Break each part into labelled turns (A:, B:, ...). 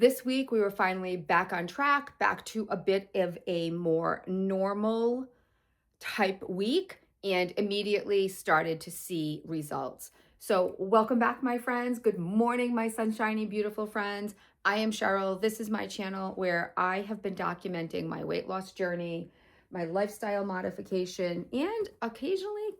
A: This week, we were finally back on track, back to a bit of a more normal type week, and immediately started to see results. So, welcome back, my friends. Good morning, my sunshiny, beautiful friends. I am Cheryl. This is my channel where I have been documenting my weight loss journey, my lifestyle modification, and occasionally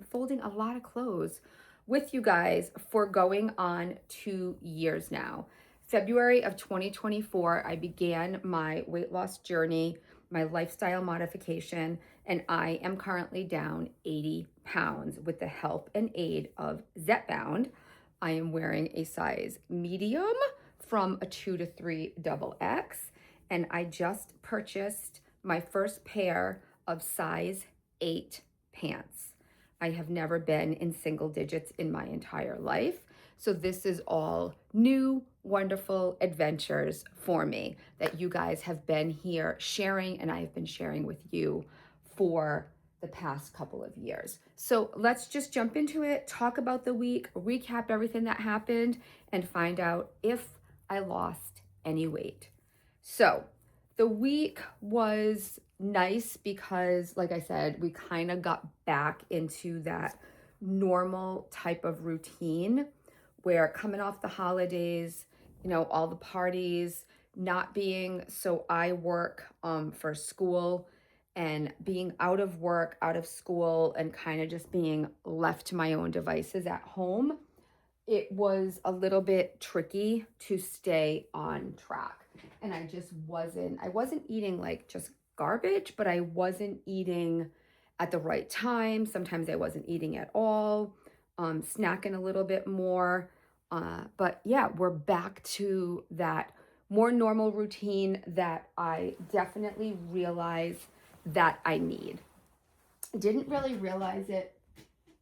A: folding a lot of clothes with you guys for going on 2 years now. February of 2024, I began my weight loss journey, my lifestyle modification, and I am currently down 80 pounds with the help and aid of Zepbound. I am wearing a size medium from a 2 to 3 double X, and I just purchased my first pair of size 8 pants. I have never been in single digits in my entire life. So this is all new, wonderful adventures for me that you guys have been here sharing, and I've been sharing with you for the past couple of years. So let's just jump into it, talk about the week, recap everything that happened, and find out if I lost any weight. So the week was nice because, like I said, we kind of got back into that normal type of routine where coming off the holidays, all the parties, not being, so I work for school, and being out of work, out of school, and kind of just being left to my own devices at home, it was a little bit tricky to stay on track. And I wasn't eating like just garbage, but I wasn't eating at the right time. Sometimes I wasn't eating at all, snacking a little bit more. But yeah, we're back to that more normal routine that I definitely realize that I need. Didn't really realize it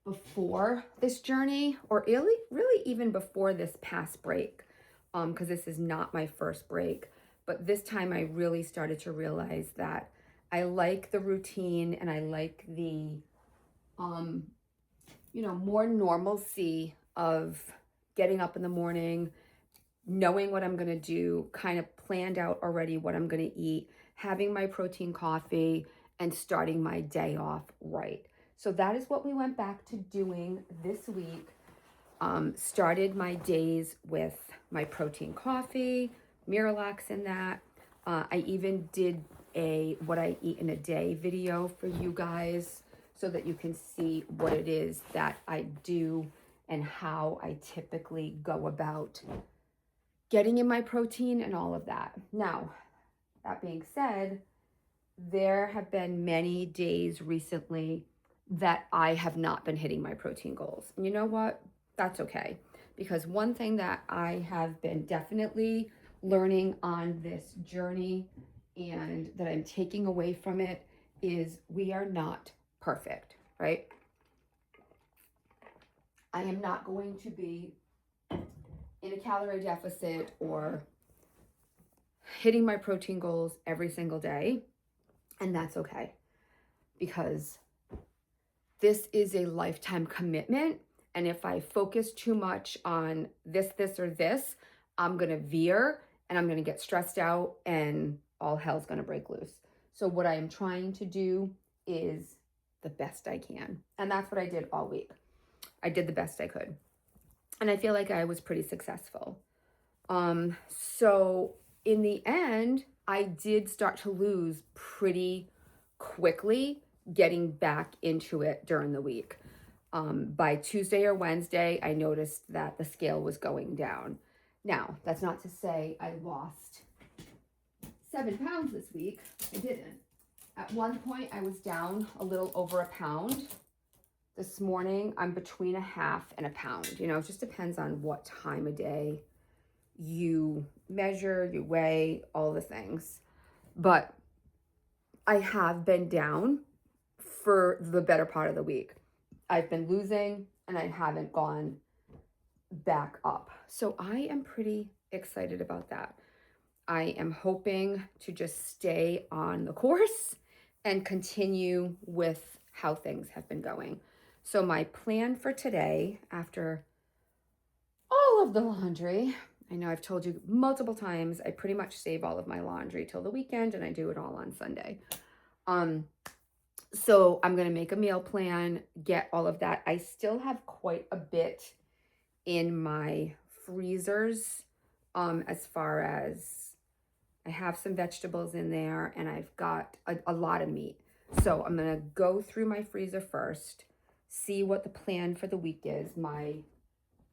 A: before this journey, or really even before this past break, because this is not my first break. But this time I really started to realize that I like the routine, and I like the more normalcy of getting up in the morning, knowing what I'm going to do, kind of planned out already what I'm going to eat, having my protein coffee, and starting my day off right. So that is what we went back to doing this week. Started my days with my protein coffee, Miralax in that. I even did a what I eat in a day video for you guys so that you can see what it is that I do and how I typically go about getting in my protein and all of that. Now, that being said, there have been many days recently that I have not been hitting my protein goals. And you know what? That's okay. Because one thing that I have been definitely learning on this journey and that I'm taking away from it is we are not perfect, right? I am not going to be in a calorie deficit or hitting my protein goals every single day. And that's okay, because this is a lifetime commitment. And if I focus too much on this, or this, I'm going to veer and I'm going to get stressed out and all hell's going to break loose. So what I am trying to do is the best I can. And that's what I did all week. I did the best I could. And I feel like I was pretty successful. So in the end, I did start to lose pretty quickly, getting back into it during the week. By Tuesday or Wednesday, I noticed that the scale was going down. Now, that's not to say I lost 7 pounds this week. I didn't. At one point, I was down a little over a pound. This morning, I'm between a half and a pound. It just depends on what time of day you measure, you weigh, all the things. But I have been down for the better part of the week. I've been losing and I haven't gone back up. So I am pretty excited about that. I am hoping to just stay on the course and continue with how things have been going. So my plan for today, after all of the laundry, I know I've told you multiple times, I pretty much save all of my laundry till the weekend and I do it all on Sunday. So I'm going to make a meal plan, get all of that. I still have quite a bit in my freezers, as far as I have some vegetables in there and I've got a lot of meat. So I'm going to go through my freezer first, see what the plan for the week is. My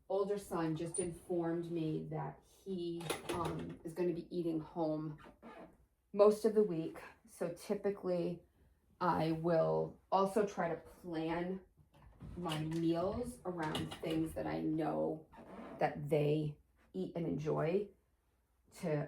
A: older son just informed me that he is going to be eating home most of the week. So typically I will also try to plan my meals around things that I know that they eat and enjoy, to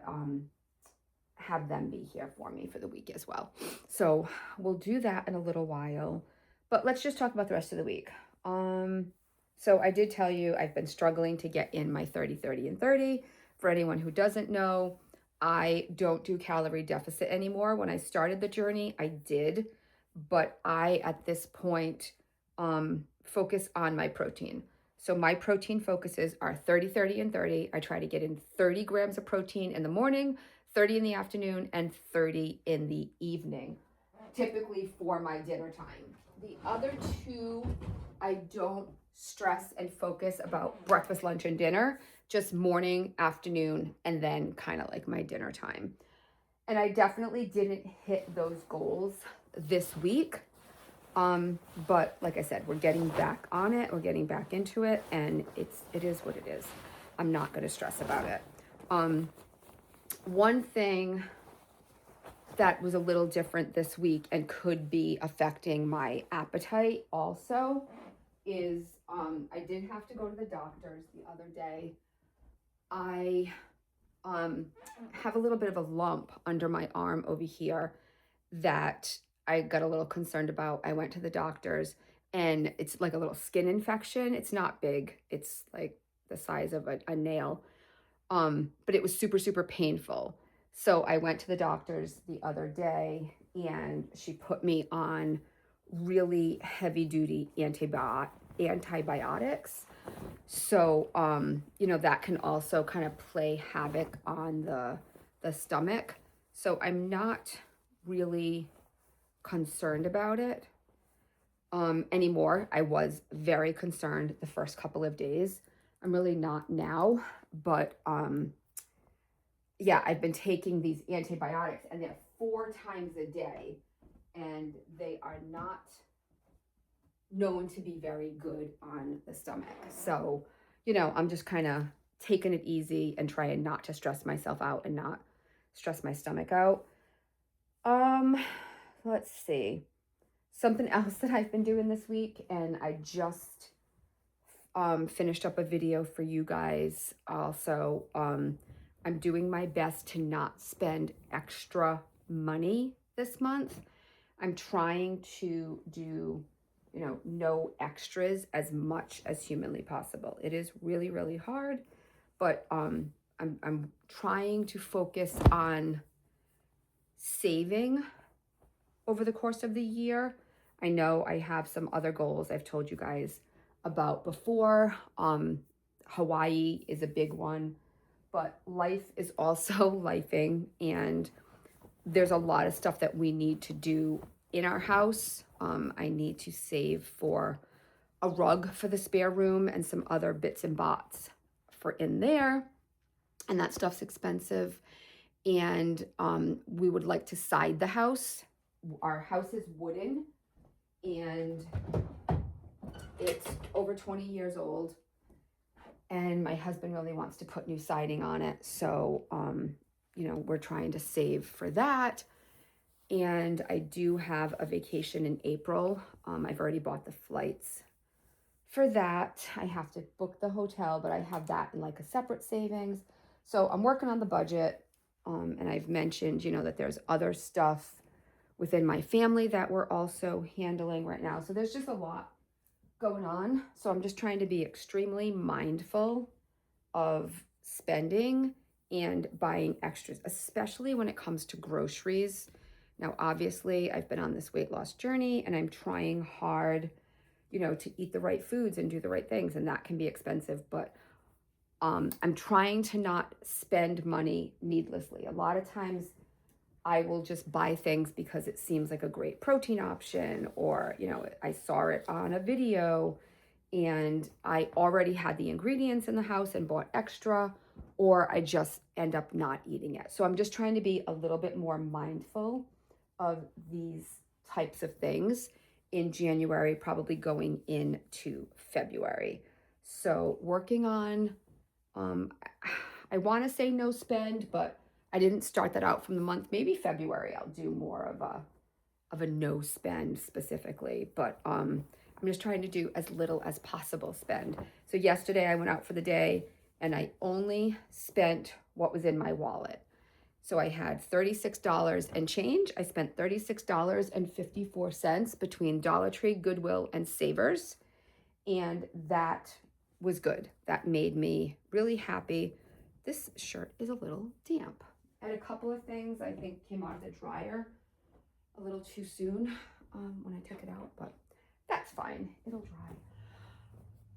A: have them be here for me for the week as well. So we'll do that in a little while, but let's just talk about the rest of the week. So I did tell you I've been struggling to get in my 30, 30, and 30. For anyone who doesn't know, I don't do calorie deficit anymore. When I started the journey, I did, but I, at this point, focus on my protein. So my protein focuses are 30, 30, and 30. I try to get in 30 grams of protein in the morning, 30 in the afternoon, and 30 in the evening, typically for my dinner time. The other two, I don't stress and focus about breakfast, lunch, and dinner, just morning, afternoon, and then kind of like my dinner time. And I definitely didn't hit those goals this week. But like I said, we're getting back on it, we're getting back into it, and it is what it is. I'm not going to stress about it. One thing that was a little different this week and could be affecting my appetite also is I did have to go to the doctor's the other day. I have a little bit of a lump under my arm over here that I got a little concerned about. I went to the doctor's and it's like a little skin infection. It's not big. It's like the size of a nail. But it was super, super painful. So I went to the doctor's the other day and she put me on really heavy duty antibiotics. So, that can also kind of play havoc on the stomach. So I'm not really concerned about it anymore. I was very concerned the first couple of days. I'm really not now, but yeah, I've been taking these antibiotics and they're 4 times a day and they are not known to be very good on the stomach. So, I'm just kind of taking it easy and trying not to stress myself out and not stress my stomach out. Let's see. Something else that I've been doing this week, and I just finished up a video for you guys also. I'm doing my best to not spend extra money this month. I'm trying to do, no extras as much as humanly possible. It is really, really hard, but I'm trying to focus on saving over the course of the year. I know I have some other goals I've told you guys about before. Hawaii is a big one, but life is also lifing, and there's a lot of stuff that we need to do in our house. I need to save for a rug for the spare room and some other bits and bots for in there, and that stuff's expensive. And we would like to side the house. Our house is wooden and it's over 20 years old, and my husband really wants to put new siding on it. So, we're trying to save for that. And I do have a vacation in April. I've already bought the flights for that. I have to book the hotel, but I have that in like a separate savings. So I'm working on the budget. And I've mentioned, that there's other stuff within my family that we're also handling right now. So there's just a lot going on. So I'm just trying to be extremely mindful of spending and buying extras, especially when it comes to groceries. Now, obviously, I've been on this weight loss journey and I'm trying hard, to eat the right foods and do the right things. And that can be expensive, but I'm trying to not spend money needlessly. A lot of times I will just buy things because it seems like a great protein option, or, you know, I saw it on a video and I already had the ingredients in the house and bought extra, or I just end up not eating it. So I'm just trying to be a little bit more mindful of these types of things in January, probably going into February. So working on, I want to say no spend, but I didn't start that out from the month. Maybe February I'll do more of a no spend specifically, but I'm just trying to do as little as possible spend. So yesterday I went out for the day and I only spent what was in my wallet. So I had $36 and change. I spent $36.54 between Dollar Tree, Goodwill, and Savers. And that was good. That made me really happy. This shirt is a little damp. And a couple of things I think came out of the dryer a little too soon when I took it out, but that's fine. It'll dry.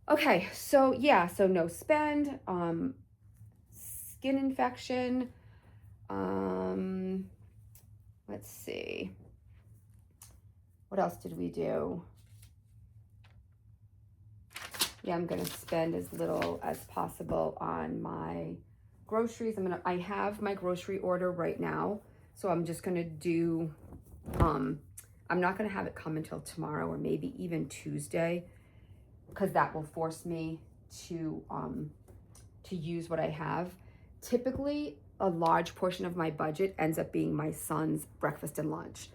A: Okay, so yeah, so no spend, skin infection. Let's see. What else did we do? Yeah, I'm gonna spend as little as possible on my groceries. I have my grocery order right now, so I'm just gonna do, I'm not gonna have it come until tomorrow or maybe even Tuesday, because that will force me to use what I have. Typically, a large portion of my budget ends up being my son's breakfast and lunch.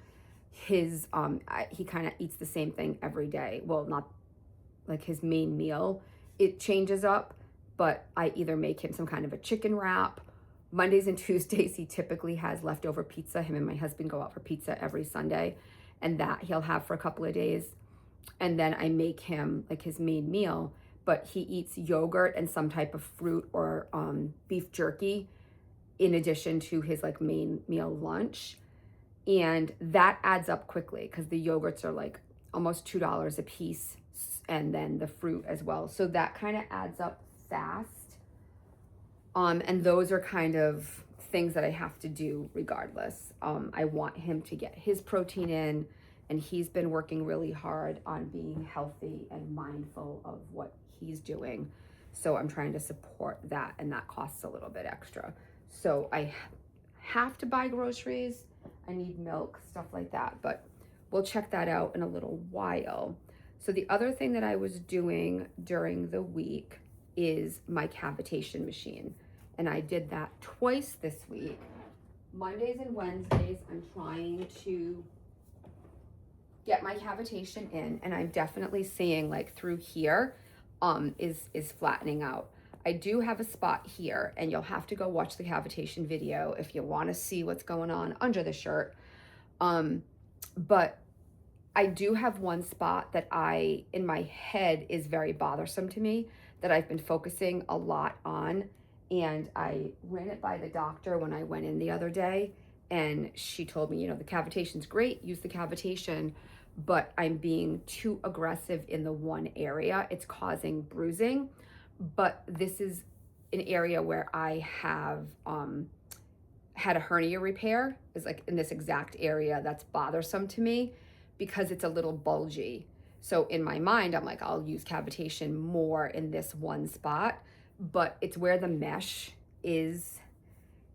A: He kind of eats the same thing every day. Well, not like his main meal. It changes up, but I either make him some kind of a chicken wrap. Mondays and Tuesdays, he typically has leftover pizza. Him and my husband go out for pizza every Sunday, and that he'll have for a couple of days. And then I make him like his main meal, but he eats yogurt and some type of fruit or beef jerky in addition to his like main meal lunch. And that adds up quickly because the yogurts are like almost $2 a piece, and then the fruit as well. So that kind of adds up fast. And those are kind of things that I have to do regardless. I want him to get his protein in, and he's been working really hard on being healthy and mindful of what he's doing. So I'm trying to support that, and that costs a little bit extra. So I have to buy groceries. I need milk, stuff like that, but we'll check that out in a little while. So the other thing that I was doing during the week is my cavitation machine. And I did that twice this week. Mondays and Wednesdays, I'm trying to get my cavitation in, and I'm definitely seeing like through here is flattening out. I do have a spot here, and you'll have to go watch the cavitation video if you want to see what's going on under the shirt. But I do have one spot that in my head is very bothersome to me, that I've been focusing a lot on. And I ran it by the doctor when I went in the other day, and she told me, you know, the cavitation's great, use the cavitation, but I'm being too aggressive in the one area. It's causing bruising. But this is an area where I have had a hernia repair, is like in this exact area that's bothersome to me because it's a little bulgy. So in my mind, I'm like, I'll use cavitation more in this one spot, but it's where the mesh is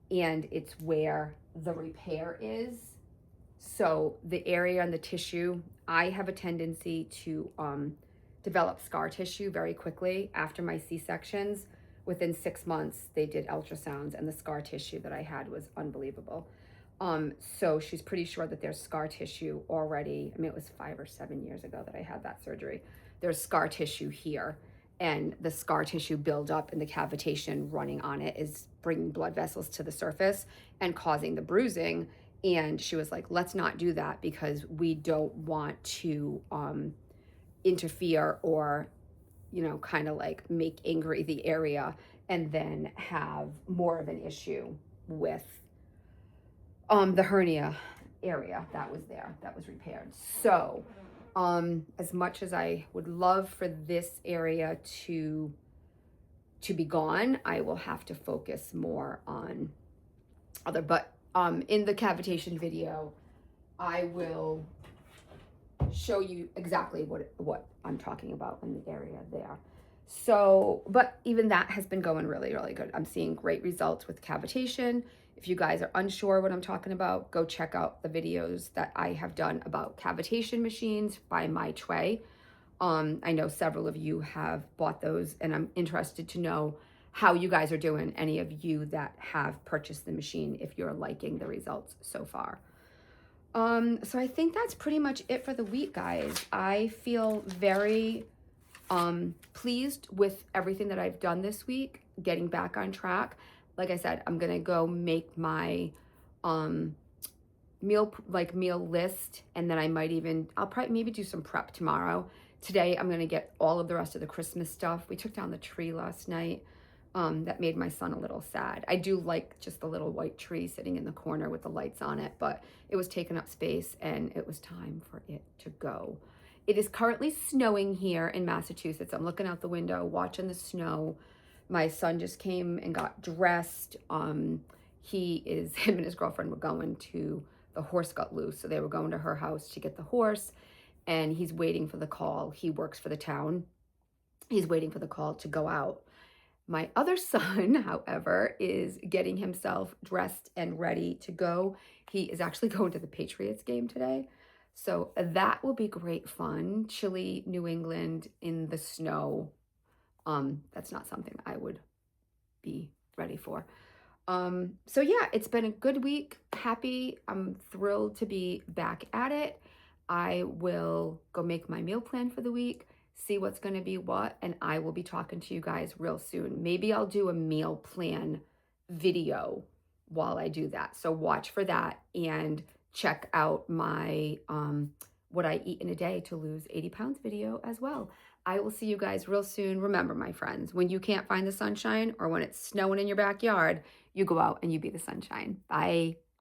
A: and it's where the repair is. So the area and the tissue, I have a tendency to develop scar tissue very quickly after my C-sections. Within 6 months, they did ultrasounds, and the scar tissue that I had was unbelievable. So she's pretty sure that there's scar tissue already. I mean, it was 5 or 7 years ago that I had that surgery. There's scar tissue here, and the scar tissue buildup and the cavitation running on it is bringing blood vessels to the surface and causing the bruising. And she was like, let's not do that because we don't want to interfere or, you know, kind of like make angry the area and then have more of an issue with the hernia area that was there, that was repaired. So as much as I would love for this area to to be gone, I will have to focus more on other, but in the cavitation video, I will show you exactly what I'm talking about in the area there. So, but even that has been going really, really good. I'm seeing great results with cavitation. If you guys are unsure what I'm talking about, go check out the videos that I have done about cavitation machines by my Chway. I know several of you have bought those, and I'm interested to know how you guys are doing, any of you that have purchased the machine, if you're liking the results so far. So I think that's pretty much it for the week, guys. I feel very pleased with everything that I've done this week, getting back on track. Like I said, I'm gonna go make my meal list, and then I'll probably maybe do some prep tomorrow. Today I'm gonna get all of the rest of the Christmas stuff. We took down the tree last night. That made my son a little sad. I do like just the little white tree sitting in the corner with the lights on it, but it was taking up space and it was time for it to go. It is currently snowing here in Massachusetts. I'm looking out the window, watching the snow. My son just came and got dressed. Him and his girlfriend were going to, the horse got loose, so they were going to her house to get the horse, and he's waiting for the call. He works for the town. He's waiting for the call to go out. My other son, however, is getting himself dressed and ready to go. He is actually going to the Patriots game today. So that will be great fun. Chilly New England in the snow. That's not something I would be ready for. So yeah, it's been a good week. Happy. I'm thrilled to be back at it. I will go make my meal plan for the week, see what's going to be what, and I will be talking to you guys real soon. Maybe I'll do a meal plan video while I do that. So watch for that and check out my what I eat in a day to lose 80 pounds video as well. I will see you guys real soon. Remember, my friends, when you can't find the sunshine or when it's snowing in your backyard, you go out and you be the sunshine. Bye.